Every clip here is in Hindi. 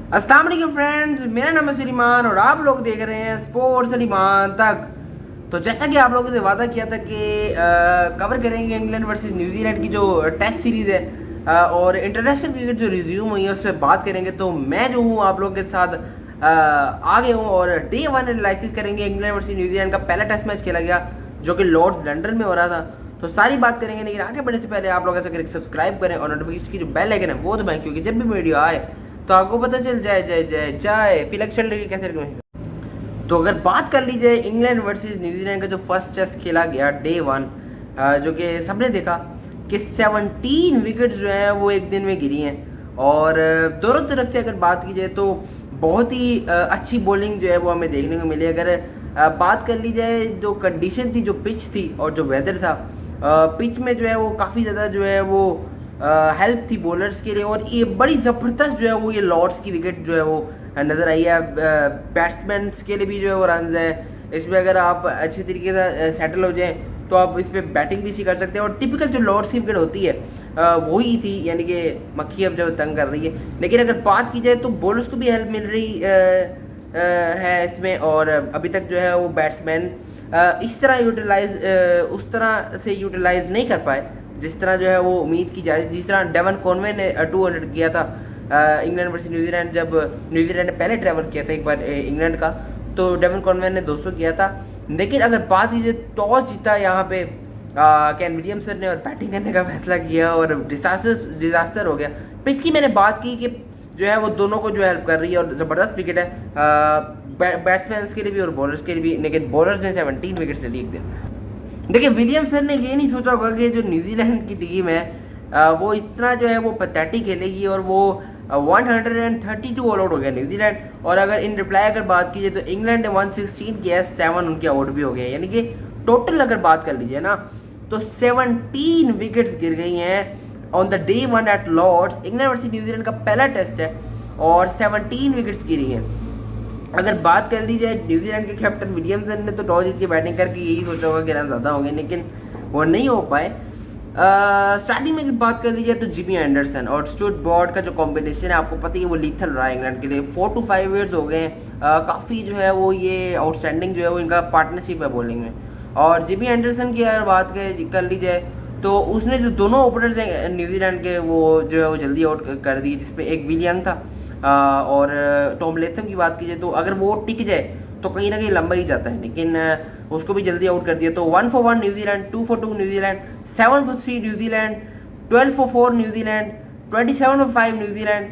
अस्सलाम वालेकुम फ्रेंड्स, मेरा नाम है सलीमान और आप लोग देख रहे हैं स्पोर्ट्स सलीमान तक। तो जैसा कि आप लोगों से वादा किया था कि कवर करेंगे इंग्लैंड वर्सेस न्यूजीलैंड की जो टेस्ट सीरीज़ है और इंटरनेशनल क्रिकेट जो रिज्यूम हुई है उस पर बात करेंगे। तो मैं जो हूँ आप लोगों के साथ आ गया हूँ और डे 1 एनालिसिस करेंगे। इंग्लैंड वर्सेस न्यूजीलैंड का पहला टेस्ट मैच खेला गया जो कि लॉर्ड्स लंदन में हो रहा था। तो सारी बात करेंगे, लेकिन आगे बढ़ने से पहले आप लोग ऐसा करें सब्सक्राइब करें और नोटिफिकेशन की जो बेल आइकन है वो दबाएं, क्योंकि जब भी वीडियो आए तो आपको पता चल जाए जाए फिलहाल चल रही है कैसे रखें। तो अगर बात कर ली जाए इंग्लैंड वर्सेस न्यूजीलैंड का जो फर्स्ट टेस्ट खेला गया डे 1, जो कि सबने देखा कि 17 विकेट्स जो हैं वो एक दिन में गिरी हैं और दोनों तरफ से अगर बात की जाए तो बहुत ही अच्छी बॉलिंग जो है वो हमें देखने को मिली। अगर बात कर ली जाए जो कंडीशन थी, जो पिच थी और जो वेदर था, पिच में जो है वो काफ़ी ज़्यादा जो है वो हेल्प थी बॉलर्स के लिए और ये बड़ी ज़बरदस्त जो है वो ये लॉर्ड्स की विकेट जो है वो नज़र आई है। बैट्समैन के लिए भी जो है वो रन है इसमें, अगर आप अच्छे तरीके से सेटल हो जाएं तो आप इस पर बैटिंग भी कर सकते हैं। और टिपिकल जो लॉर्ड्स की विकेट होती है वही थी, यानी कि मक्खी अब जो तंग कर रही है। लेकिन अगर बात की जाए तो बॉलर्स को भी हेल्प मिल रही है इसमें, और अभी तक जो है वो बैट्समैन इस तरह उस तरह से यूटिलाइज नहीं कर पाए जिस तरह जो है वो उम्मीद की जा रही है। जिस तरह डेवन कॉनवे ने 200 किया था इंग्लैंड वर्सेस न्यूजीलैंड, जब न्यूजीलैंड ने पहले ट्रैवल किया था एक बार इंग्लैंड का, तो डेवन कॉनवे ने 200 किया था। लेकिन अगर बात कीजिए टॉस जीता यहाँ पे कैन विलियमसन ने और बैटिंग करने का फैसला किया और डिजास्टर हो गया। पिच की मैंने बात की कि जो है वो दोनों को जो हेल्प कर रही है और ज़बरदस्त विकेट है बैट्समैन के लिए भी और बॉलर्स के लिए भी। लेकिन बॉलर्स ने 17 विकेट ले ली एक दिन। देखिए, विलियमसन ने ये नहीं सोचा होगा कि जो न्यूजीलैंड की टीम है वो इतना जो है वो पैथेटिक खेलेगी और वो 132 ऑल आउट हो गया न्यूजीलैंड। और अगर इन रिप्लाई अगर बात कीजिए तो इंग्लैंड ने 116 किया है, 7 उनके आउट भी हो गए, यानी कि टोटल अगर बात कर लीजिए ना तो 17 विकेट्स गिर गई हैं on the day 1 at Lord's. England versus New Zealand का पहला टेस्ट है और 17 विकेट्स गिरी हैं। अगर बात कर ली जाए न्यूजीलैंड के कैप्टन विलियमसन ने तो टॉस जीत के बैटिंग करके यही सोचा होगा कि रन ज़्यादा हो गए, लेकिन वो नहीं हो पाए। स्टार्टिंग में बात कर ली जाए तो जिमी एंडरसन और स्टुअर्ट ब्रॉड का जो कॉम्बिनेशन है आपको पता ही है वो लीथल रहा है इंग्लैंड के लिए। 4 to 5 ईयर्स हो गए हैं, काफ़ी जो है वो ये आउटस्टैंडिंग जो है वो इनका पार्टनरशिप है बॉलिंग में। और जिमी एंडरसन की अगर बात कर ली जाए तो उसने जो दोनों ओपनर्स हैं न्यूजीलैंड के वो जो है वो जल्दी आउट कर दिए, जिसमें एक विल यंग था और टॉम लेथम की बात कीजिए तो अगर वो टिक जाए तो कहीं ना कहीं लंबा ही जाता है, लेकिन उसको भी जल्दी आउट कर दिया। तो 1 for 1 New Zealand, 2 for 2 New Zealand, 7 for 3 New Zealand, 12 for 4 New Zealand, 27 for 5 New Zealand,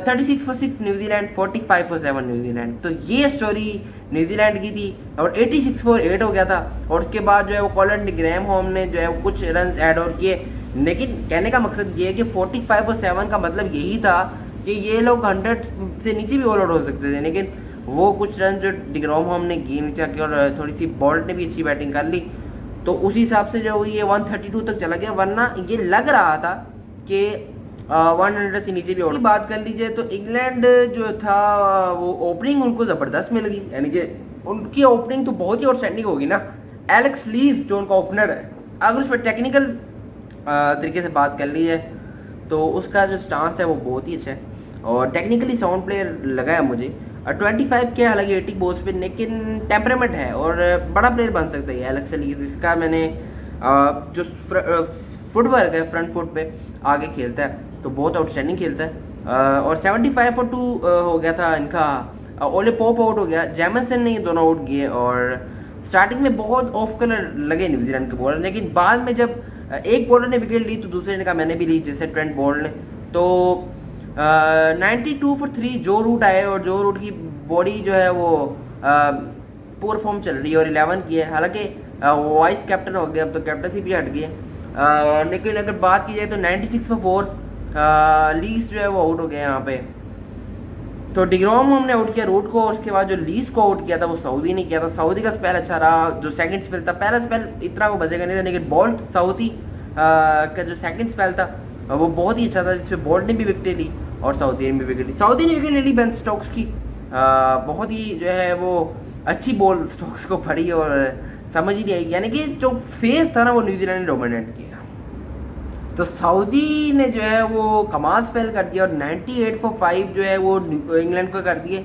36 for 6 New Zealand, 45 for 7 New Zealand. तो ये स्टोरी न्यूजीलैंड की थी और 86 for 8 हो गया था। और उसके बाद जो है वो कॉलिन ग्रैम होम ने जो है वो कुछ रन ऐड और किए। लेकिन कहने का मकसद ये है कि 45 for 7 का मतलब यही था कि ये लोग 100 से नीचे भी ऑल आउट हो सकते थे, लेकिन वो कुछ रन जो डिग्रॉम होम ने किए नीचे आके और थोड़ी सी बॉल्ट ने भी अच्छी बैटिंग कर ली, तो उस हिसाब से जो ये 132 तक चला गया। वरना ये लग रहा था कि 100 से नीचे भी आउट। बात कर लीजिए तो इंग्लैंड जो था वो ओपनिंग उनको ज़बरदस्त मिल गई, यानी कि उनकी ओपनिंग तो बहुत ही आउटस्टैंडिंग होगी ना। एलेक्स लीज जो उनका ओपनर है, अगर उस पर टेक्निकल तरीके से बात कर ली है तो उसका जो स्टांस है वो बहुत ही अच्छा है और टेक्निकली साउंड प्लेयर लगा है मुझे। 25 के हालांकि 80 बॉल्स पे, लेकिन टेम्परामेंट है और बड़ा प्लेयर बन सकता है एलेक्स लीज। इसका मैंने जो फुटवर्क है फ्रंट फुट पे आगे खेलता है तो बहुत आउटस्टैंडिंग खेलता है। और 75 for 2 हो गया था इनका। ओले पॉप आउट हो गया, जैमसन ने ये दोनों आउट किए और स्टार्टिंग में बहुत ऑफ कलर लगे न्यूजीलैंड के बॉलर, लेकिन बाद में जब एक बॉलर ने विकेट ली तो दूसरे ने कहा मैंने भी ली, जैसे ट्रेंट बोल्ट ने। तो 92 for 3 जो रूट आए और जो रूट की बॉडी जो है वो पूर फॉर्म चल रही है और 11 की है। हालांकि वाइस कैप्टन हो गया, अब तो कैप्टनसी भी हट गई है। लेकिन अगर बात की जाए तो 96 for 4 लीज जो है वो आउट हो गया यहाँ पे। तो डिग्रॉम हमने आउट किया रूट को और उसके बाद जो लीज को आउट किया था वो सऊदी ने किया था। सऊदी का स्पेल अच्छा रहा, जो सेकंड स्पेल था, पहला स्पेल इतना वो बजेगा नहीं था, लेकिन बोल्ट सऊदी का जो सेकंड स्पेल था वो बहुत ही अच्छा था, जिसमें बोल्ट ने भी विकेट ली और सऊदी ने भी विकेट ली। सऊदी ने विकेट ले ली बेन स्टोक्स की, बहुत ही जो है वो अच्छी बॉल स्टोक्स को पड़ी और समझ ही नहीं आई, यानी कि जो फेस था ना वो न्यूजीलैंड ने डोमिनेट किया। तो सऊदी ने जो है वो कमाल स्पेल कर दिया और 98 फॉर 5 जो है वो इंग्लैंड को कर दिए।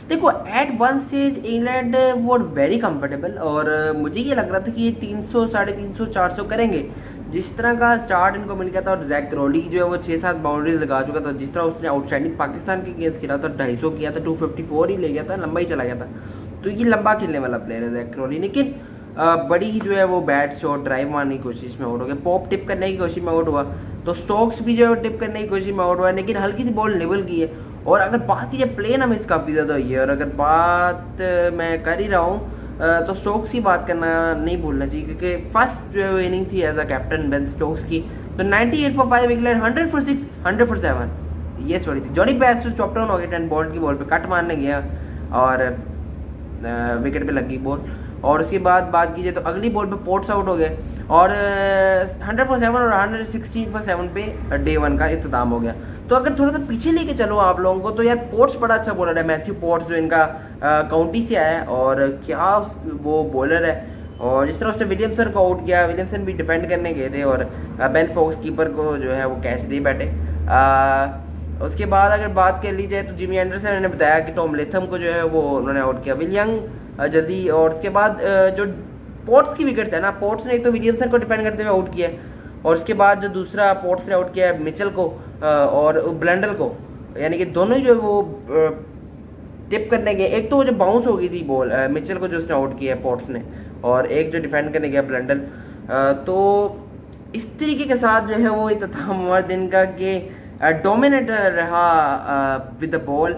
देखो एट वन स्टेज इंग्लैंड वो वेरी कंफर्टेबल, और मुझे ये लग रहा था कि ये 300 350 400 करेंगे। जिस तरह का स्टार्ट इनको मिल गया था, और जैक क्रॉली जो है वो 6-7 बाउंड्रीज लगा चुका था, जिस तरह उसने आउटस्टैंडिंग पाकिस्तान के अगेंस्ट खेला था, 250 किया था, 254 ही ले गया था, लंबा ही चला गया था। तो ये लंबा खेलने वाला प्लेयर है जैक क्रॉली, लेकिन बड़ी ही जो है वो बैट शॉट ड्राइव मारने की कोशिश में आउट हो गया, पॉप टिप करने की कोशिश में आउट हुआ। तो स्टोक्स भी जो है टिप करने की कोशिश में आउट हुआ, लेकिन हल्की सी बॉल निबल की है। और अगर बात की जाए प्ले ना मिस काफ़ी ज़्यादा हुई है, और अगर बात मैं कर ही रहा हूँ तो स्टोक्स की बात करना नहीं भूलना चाहिए, क्योंकि फर्स्ट जो इनिंग थी as a captain Ben Stokes की, तो 98 फॉर 5 इंग्लैंड, 100 फॉर 6, 100 फॉर 7 ये छोड़ी थी। जॉनी बेस्टो चॉप डाउन हो गया 10 बॉल की बॉल पे, कट मारने गया और विकेट पे लगी बॉल। और उसके बाद बात कीजिए तो अगली बॉल पे पोर्ट्स आउट हो गए, और 100 फॉर 7 और 116 फॉर 7 पे डे 1 का इख्तिताम हो गया। तो अगर थोड़ा सा पीछे लेके चलो आप लोगों को, तो यार पोर्ट्स बड़ा अच्छा बॉलर है, मैथ्यू पोर्ट्स जो इनका काउंटी से आया है, और क्या वो बॉलर है। और जिस तरह उसने विलियमसन को आउट किया, विलियमसन भी डिफेंड करने गए थे, और बेन फोक्स कीपर को जो है वो कैच दे बैठे। उसके बाद अगर बात कर ली जाए तो जिमी एंडरसन ने बताया कि टॉम लेथम को जो है वो उन्होंने आउट किया, विलियंग जल्दी। और उसके बाद जो पोर्ट्स की विकेट्स है ना, पोर्ट्स ने एक तो विलियमसन को डिफेंड करते हुए आउट किया, और उसके बाद जो दूसरा पोर्ट्स ने आउट किया है मिचेल को और ब्लंडल को, यानी कि दोनों ही जो है वो टिप करने गए। एक तो जो बाउंस हो गई थी बॉल मिचेल को जो उसने आउट किया है पोर्ट्स ने, और एक जो डिफेंड करने गया ब्लंडल। तो इस तरीके के साथ जो है वो इख्तिताम हुआ दिन का कि डोमिनेट रहा विद द बॉल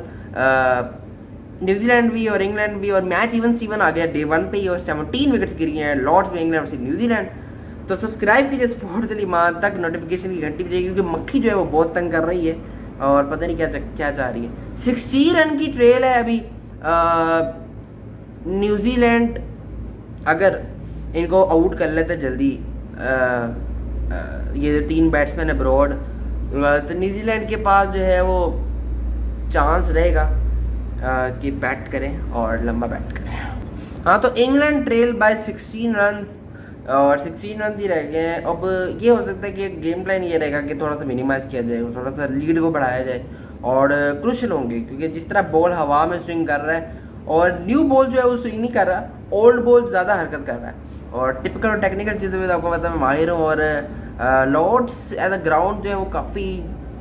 न्यूजीलैंड भी और इंग्लैंड भी, और मैच इवन स्टीवन आ गया डे 1 पे ही, और 17 विकेट्स गिरी हैं लॉर्ड्स में इंग्लैंड वर्सेस न्यूजीलैंड। तो सब्सक्राइब कीजिए स्पोर्ट्स लीमान तक, नोटिफिकेशन की घंटी बजाइए, क्योंकि मक्खी जो है वो बहुत तंग कर रही है और पता नहीं क्या चाह रही है। 60 रन की ट्रेल है अभी न्यूजीलैंड, अगर इनको आउट कर लेते जल्दी ये जो 3 बैट्समैन है ब्रॉड, तो न्यूजीलैंड के पास जो है वो चांस रहेगा कि बैट करें और लंबा बैट करें। हाँ, तो इंग्लैंड ट्रेल बाय 16 रन, और 16 रन ही रह गए हैं। अब ये हो सकता है कि गेम प्लान ये रहेगा कि थोड़ा सा मिनिमाइज किया जाए, थोड़ा सा लीड को बढ़ाया जाए, और क्रूशियल होंगे, क्योंकि जिस तरह बॉल हवा में स्विंग कर रहा है, और न्यू बॉल जो है वो स्विंग नहीं कर रहा, ओल्ड बॉल ज़्यादा हरकत कर रहा है। और टिपिकल और टेक्निकल चीज़ों में आपको पता मैं माहिर हूँ, और लॉर्ड्स एज अ ग्राउंड जो है वो काफ़ी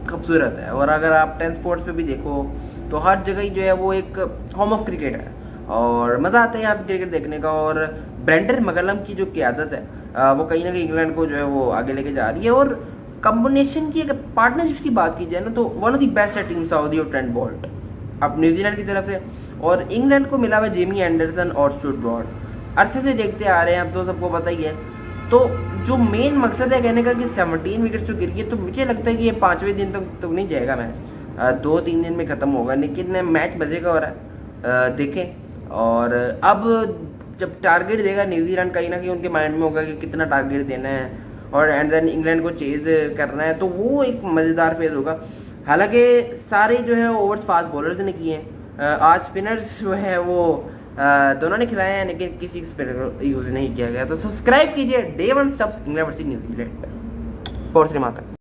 खूबसूरत है, और अगर आप 10 स्पोर्ट्स पे भी देखो तो हर जगह जो है वो एक होम ऑफ क्रिकेट है, और मज़ा आता है यहाँ पे क्रिकेट देखने का। और ब्रेंडन मकलम की जो क़यादत है वो कहीं ना कहीं इंग्लैंड को जो है वो आगे लेके जा रही है। और कम्बिनेशन की अगर पार्टनरशिप की बात की जाए ना, तो वन ऑफ द बेस्ट है टीम सऊदी और ट्रेंट बोल्ट अब न्यूजीलैंड की तरफ से, और इंग्लैंड को मिला हुआ जेमी एंडरसन और स्टुअर्ट ब्रॉड। अरसे से देखते आ रहे हैं, अब तो सबको पता ही है। तो जो मेन मकसद है कहने का कि 17 विकेट जो गिर गई, तो मुझे लगता है कि ये 5वें दिन तक तो नहीं जाएगा मैच, 2-3 दिन में ख़त्म होगा, लेकिन मैच मज़े का हो रहा है, देखें। और अब जब टारगेट देगा न्यूजीलैंड, कहीं ना कहीं उनके माइंड में होगा कि कितना टारगेट देना है, और एंड देन इंग्लैंड को चेज करना है, तो वो एक मज़ेदार फेज होगा। हालांकि सारे जो है ओवर्स फास्ट बॉलर्स ने किए हैं, आज स्पिनर्स जो है वो दोनों ने खिलाए हैं, लेकिन किसी स्पिनर यूज़ नहीं किया गया। तो सब्सक्राइब कीजिए day 1 stumps England versus New Zealand. Sports लीमान तक।